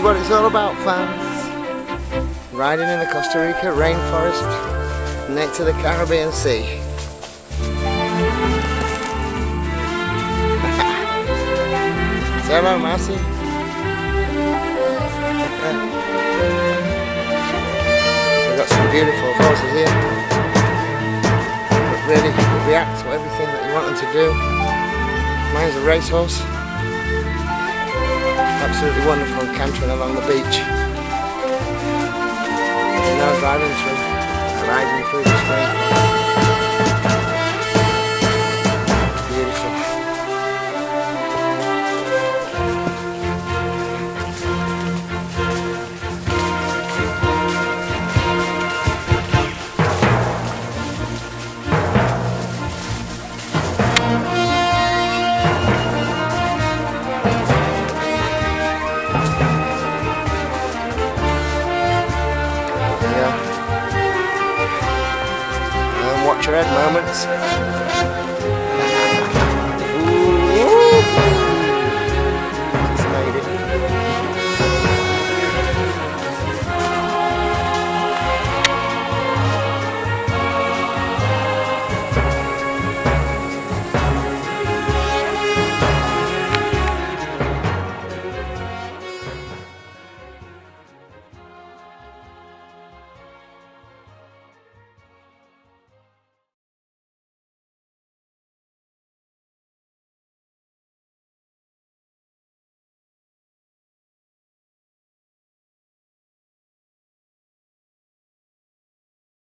what it's all about, fans. Riding in the Costa Rica rainforest next to the Caribbean Sea. Say hello, Marcy. We've got some beautiful horses here that really react to everything that you want them to do. Mine's a racehorse. Absolutely wonderful, cantering along the beach. And now riding through this rainforest. Beautiful. Watch your head moments.